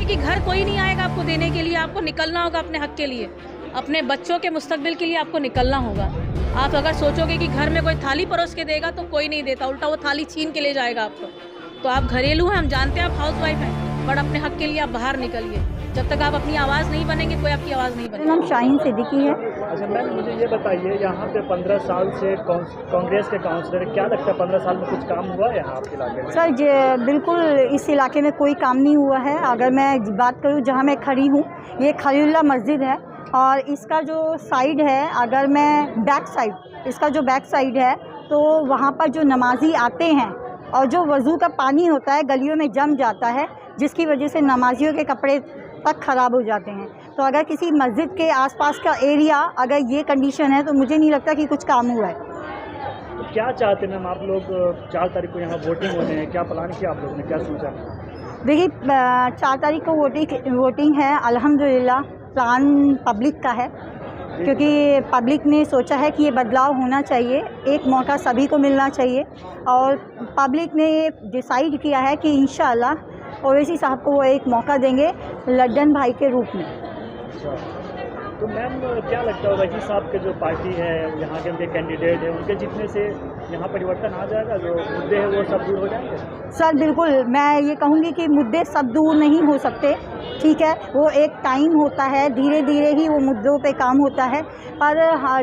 कि घर कोई नहीं आएगा आपको देने के लिए, आपको निकलना होगा अपने हक के लिए, अपने बच्चों के मुस्तकबिल के लिए आपको निकलना होगा। आप अगर सोचोगे कि घर में कोई थाली परोस के देगा तो कोई नहीं देता, उल्टा वो थाली छीन के ले जाएगा आपको। तो आप घरेलू हैं, हम जानते हैं आप हाउसवाइफ हैं, बट अपने हक के लिए आप बाहर निकलिए। जब तक आप अपनी आवाज़ नहीं बनेंगे कोई आपकी आवाज़ नहीं बनेगी। नाम शाहीन सिद्दीकी है। अच्छा मैम, मुझे ये बताइए, यहाँ पे 15 साल से कांग्रेस के काउंसलर, क्या लगता है 15 साल में कुछ काम हुआ है यहाँ आपके इलाके में? सर बिल्कुल इस इलाके में कोई काम नहीं हुआ है। अगर मैं बात करूँ जहाँ मैं खड़ी हूँ, ये खलीलुल्लाह मस्जिद है और इसका जो साइड है, अगर मैं बैक साइड, इसका जो बैक साइड है तो वहाँ पर जो नमाजी आते हैं और जो वज़ू का पानी होता है गलियों में जम जाता है, जिसकी वजह से नमाजियों के कपड़े तक ख़राब हो जाते हैं। तो अगर किसी मस्जिद के आसपास का एरिया अगर ये कंडीशन है तो मुझे नहीं लगता कि कुछ काम हुआ है। तो क्या चाहते हैं मैम आप लोग? 4 तारीख को यहाँ वोटिंग होने हैं, क्या प्लान किया आप लोगों ने, क्या सोचा? देखिए 4 तारीख को वोटिंग है। अल्हम्दुलिल्लाह प्लान पब्लिक का है, क्योंकि पब्लिक ने सोचा है कि ये बदलाव होना चाहिए, एक मौका सभी को मिलना चाहिए और पब्लिक ने ये डिसाइड किया है कि इंशाअल्लाह ओवैसी साहब को वो एक मौका देंगे लड्डन भाई के रूप में। तो मैम क्या लगता है ओवैसी साहब के जो पार्टी है, यहाँ के उनके कैंडिडेट हैं, उनके जीतने से यहाँ परिवर्तन आ जाएगा, जो मुद्दे हैं वो सब दूर हो जाएंगे? सर बिल्कुल, मैं ये कहूँगी कि मुद्दे सब दूर नहीं हो सकते, ठीक है, वो एक टाइम होता है, धीरे धीरे ही वो मुद्दों पे काम होता है। पर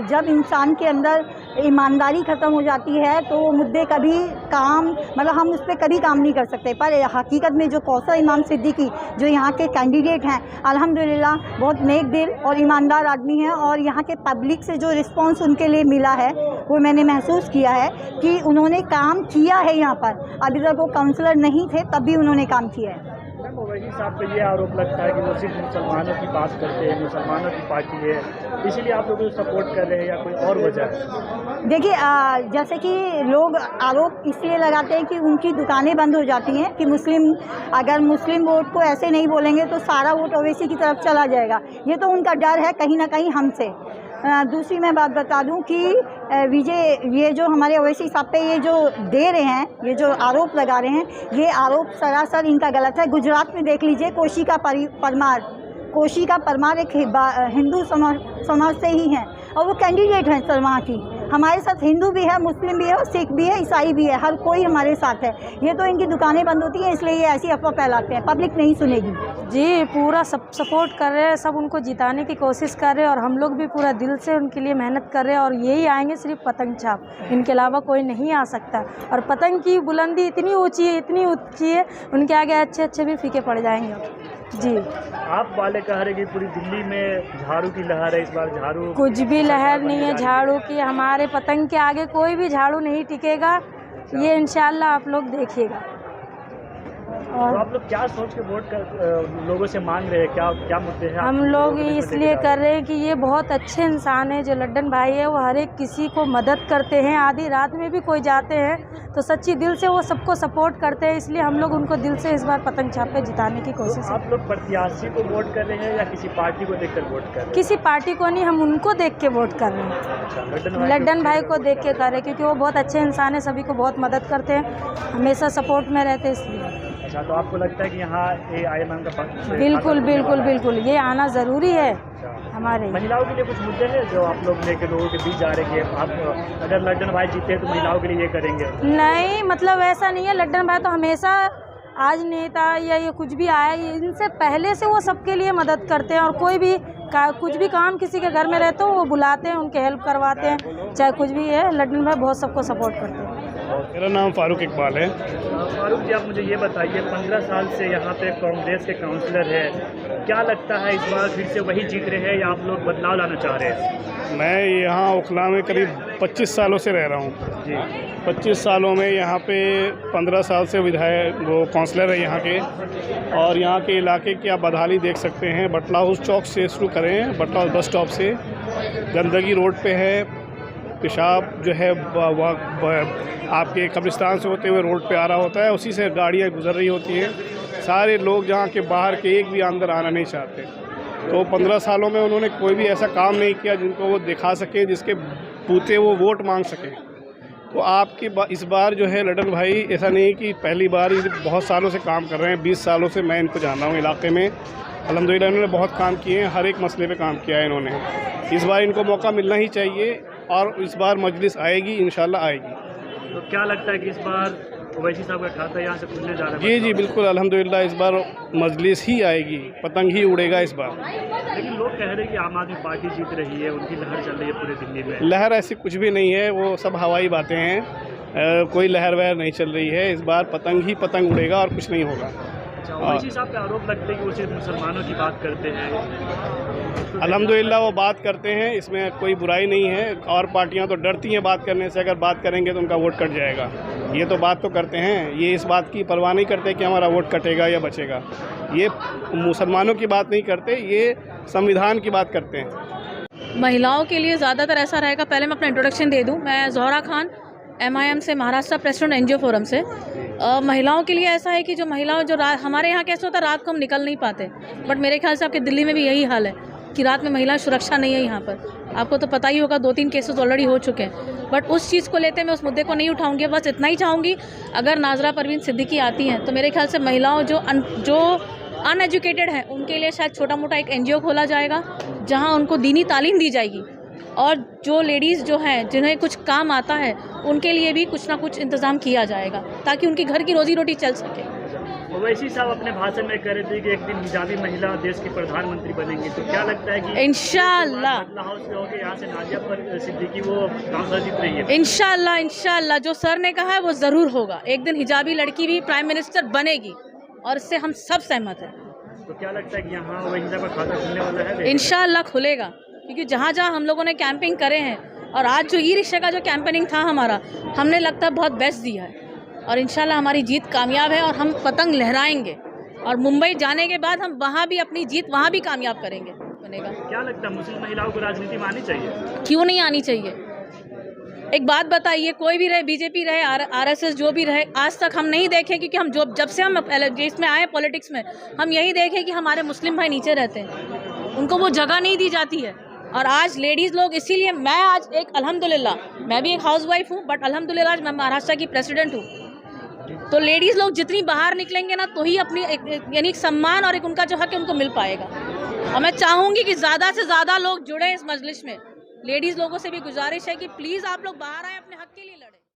जब इंसान के अंदर ईमानदारी ख़त्म हो जाती है तो वो मुद्दे कभी काम, मतलब हम उस पर कभी काम नहीं कर सकते। पर हकीकत में जो कौसर इमाम सिद्दीकी जो यहाँ के कैंडिडेट हैं, अल्हम्दुलिल्लाह बहुत नेक दिल और ईमानदार आदमी हैं और यहाँ के पब्लिक से जो रिस्पांस उनके लिए मिला है वो मैंने महसूस किया है कि उन्होंने काम किया है। यहाँ पर अभी तक वो काउंसलर नहीं थे तब भी उन्होंने काम किया है। मैम ओवैसी साहब पे ये आरोप लगता है कि वो सिर्फ मुसलमानों की बात करते हैं, मुसलमानों की पार्टी है, इसीलिए आप लोग सपोर्ट कर रहे हैं, या कोई और वजह है? देखिए जैसे कि लोग आरोप इसलिए लगाते हैं कि उनकी दुकानें बंद हो जाती हैं कि अगर मुस्लिम वोट को ऐसे नहीं बोलेंगे तो सारा वोट ओवैसी की तरफ चला जाएगा। ये तो उनका डर है कहीं ना कहीं हमसे। दूसरी मैं बात बता दूं कि ये जो हमारे ओवैसी साहब पे ये जो दे रहे हैं, ये जो आरोप लगा रहे हैं, ये आरोप सरासर इनका गलत है। गुजरात में देख लीजिए, कोशी का परमार एक हिंदू समाज से ही हैं और वो कैंडिडेट हैं सर वहाँ की। हमारे साथ हिंदू भी है, मुस्लिम भी है और सिख भी है, ईसाई भी है, हर कोई हमारे साथ है। ये तो इनकी दुकानें बंद होती हैं इसलिए ये ऐसी अफवाह फैलाते हैं, पब्लिक नहीं सुनेगी। जी पूरा सब सपोर्ट कर रहे हैं, सब उनको जिताने की कोशिश कर रहे हैं और हम लोग भी पूरा दिल से उनके लिए मेहनत कर रहे हैं और यही आएंगे सिर्फ पतंग छाप, इनके अलावा कोई नहीं आ सकता। और पतंग की बुलंदी इतनी ऊंची है, उनके आगे अच्छे भी फीके पड़ जाएंगे। जी आप वाले कह रहे कि पूरी दिल्ली में झाड़ू की लहर है, इस बार झाड़ू कुछ भी लहर नहीं है झाड़ू की, हमारे पतंग के आगे कोई भी झाड़ू नहीं टिकेगा, ये इंशाल्लाह आप लोग देखिएगा। और तो आप लोग क्या सोच के वोट कर लोगों से मांग रहे हैं, क्या मुद्दे हैं? हम लोग इसलिए कर रहे हैं कि ये बहुत अच्छे इंसान है, जो लड्डन भाई है वो हर एक किसी को मदद करते हैं, आधी रात में भी कोई जाते हैं तो सच्ची दिल से वो सबको सपोर्ट करते हैं, इसलिए हम लोग उनको दिल से इस बार पतंग छाप पे जिताने की कोशिश है। आप लोग प्रत्याशी को वोट कर रहे हैं या किसी पार्टी को देखकर वोट कर रहे हैं? किसी पार्टी को नहीं, हम उनको देख के वोट कर रहे हैं, लड्डन भाई को देख के कर रहे हैं, क्योंकि वो बहुत अच्छे इंसान है, सभी को बहुत मदद करते हैं, हमेशा सपोर्ट में रहते हैं इसलिए। अच्छा, तो आपको लगता है कि यहाँ AIMM का पक्ष? बिल्कुल ये आना ज़रूरी है। हमारे महिलाओं के लिए कुछ मुद्दे हैं जो आप लोग लेके लोगों के बीच जा रहे हैं? आप अगर लड्डन भाई जीते तो महिलाओं के लिए ये करेंगे? नहीं, मतलब ऐसा नहीं है, लड्डन भाई तो हमेशा आज नेता या ये कुछ भी आया, इनसे पहले से वो सबके लिए मदद करते हैं और कोई भी कुछ भी काम किसी के घर में रहते हो वो बुलाते हैं, उनके हेल्प करवाते हैं, चाहे कुछ भी है, लड्डन भाई बहुत सबको सपोर्ट करते हैं। मेरा नाम फारूक इकबाल है। फारूक जी, आप मुझे ये बताइए, 15 साल से यहाँ पे कांग्रेस के काउंसलर है, क्या लगता है इस बार फिर से वही जीत रहे हैं या आप लोग बदलाव लाना चाह रहे हैं? मैं यहाँ ओखला में करीब 25 सालों से रह रहा हूँ जी। 25 सालों में यहाँ पे 15 साल से विधायक वो काउंसलर है यहाँ के, और यहाँ के इलाके की आप बदहाली देख सकते हैं। बटला हाउस चौक से शुरू करें, बटला हाउस बस स्टॉप से गंदगी रोड पे है, पेशाब जो है आपके कब्रिस्तान से होते हुए रोड पे आ रहा होता है, उसी से गाड़ियाँ गुजर रही होती हैं। सारे लोग जहाँ के बाहर के एक भी अंदर आना नहीं चाहते। तो 15 सालों में उन्होंने कोई भी ऐसा काम नहीं किया जिनको वो दिखा सके, जिसके बूते वो वोट मांग सकें। तो आपकी इस बार जो है लडन भाई, ऐसा नहीं कि पहली बार, ये बहुत सालों से काम कर रहे हैं, 20 सालों से मैं इनको जान रहा हूँ इलाके में। अल्हम्दुलिल्लाह इन्होंने बहुत काम किए हैं, हर एक मसले पे काम किया है इन्होंने। इस बार इनको मौका मिलना ही चाहिए और इस बार मजलिस आएगी, इंशाल्लाह आएगी। तो क्या लगता है कि इस बार ओवैसी साहब का खाता यहाँ से खुलने जा रहा है? जी बिल्कुल, अल्हम्दुलिल्लाह इस बार मजलिस ही आएगी, पतंग ही उड़ेगा इस बार। लेकिन लोग कह रहे हैं कि आम आदमी पार्टी जीत रही है, उनकी लहर चल रही है पूरे दिल्ली में। लहर ऐसी कुछ भी नहीं है, वो सब हवाई बातें हैं। कोई लहर वहर नहीं चल रही है। इस बार पतंग ही पतंग उड़ेगा और कुछ नहीं होगा। अच्छा, ओवैसी साहब पे आरोप लगते हैं कि वो सिर्फ मुसलमानों की बात करते हैं। अल्हम्दुलिल्लाह वो बात करते हैं, इसमें कोई बुराई नहीं है। और पार्टियां तो डरती हैं बात करने से, अगर बात करेंगे तो उनका वोट कट जाएगा। ये तो बात तो करते हैं, ये इस बात की परवाह नहीं करते कि हमारा वोट कटेगा या बचेगा। ये मुसलमानों की बात नहीं करते, ये संविधान की बात करते हैं। महिलाओं के लिए ज़्यादातर ऐसा रहेगा, पहले मैं अपना इंट्रोडक्शन दे दूं। मैं ज़ोहरा खान, MIM से, महाराष्ट्र प्रेसिडेंट NGO फोरम से। महिलाओं के लिए ऐसा है कि जो महिलाओं जो हमारे यहाँ कैसे होता है, रात को हम निकल नहीं पाते, बट मेरे ख्याल से आपके दिल्ली में भी यही हाल है कि रात में महिला सुरक्षा नहीं है यहाँ पर। आपको तो पता ही होगा, 2-3 केसेस ऑलरेडी हो चुके हैं। बट उस चीज़ को लेते मैं उस मुद्दे को नहीं उठाऊंगी। बस इतना ही चाहूँगी, अगर नाजरा परवीन सिद्दीकी आती हैं तो मेरे ख्याल से महिलाओं जो अनएजुकेटेड हैं उनके लिए शायद छोटा मोटा एक NGO खोला जाएगा, जहाँ उनको दीनी तालीम दी जाएगी। और जो लेडीज़ जो हैं जिन्हें कुछ काम आता है, उनके लिए भी कुछ ना कुछ इंतज़ाम किया जाएगा ताकि उनकी घर की रोजी रोटी चल सके। ओवैसी साहब अपने भाषण में कह रहे थे कि एक दिन हिजाबी महिला देश की प्रधानमंत्री बनेंगी। तो क्या लगता है कि इंशाअल्लाह हाउस में होकर यहाँ से नाजिया पर सिद्दीकी वो काउंसिलर जीत रही है? इंशाअल्लाह जो सर ने कहा है वो ज़रूर होगा। एक दिन हिजाबी लड़की भी प्राइम मिनिस्टर बनेगी और इससे हम सब सहमत हैं। तो क्या लगता है कि यहाँ ओवैसी साहब का खाता खुलने वाला है? इंशाअल्लाह खुलेगा, क्योंकि जहाँ जहाँ हम लोगों ने कैंपिंग करे हैं, और आज जो ई-रिक्शा का जो कैंपेनिंग था हमारा, हमने लगता है बहुत बेस्ट दिया है। और इंशाल्लाह हमारी जीत कामयाब है और हम पतंग लहराएंगे। और मुंबई जाने के बाद हम वहाँ भी अपनी जीत वहाँ भी कामयाब करेंगे। बनेगा। क्या लगता है मुस्लिम महिलाओं को राजनीति में आनी चाहिए? क्यों नहीं आनी चाहिए? एक बात बताइए, कोई भी रहे, BJP रहे, RSS जो भी रहे, आज तक हम नहीं देखे, क्योंकि हम जब से हम इसमें आए पॉलिटिक्स में, हम यही देखे कि हमारे मुस्लिम भाई नीचे रहते हैं, उनको वो जगह नहीं दी जाती है। और आज लेडीज़ लोग, इसीलिए मैं आज एक अल्हम्दुलिल्लाह, मैं भी एक हाउसवाइफ हूँ, बट अल्हम्दुलिल्लाह आज मैं महाराष्ट्र की प्रेसिडेंट हूँ। तो लेडीज़ लोग जितनी बाहर निकलेंगे ना, तो ही अपनी यानी सम्मान और एक उनका जो हक है उनको मिल पाएगा। और मैं चाहूँगी कि ज़्यादा से ज़्यादा लोग जुड़े इस मजलिस में। लेडीज़ लोगों से भी गुजारिश है कि प्लीज़ आप लोग बाहर आएँ, अपने हक के लिए लड़ें।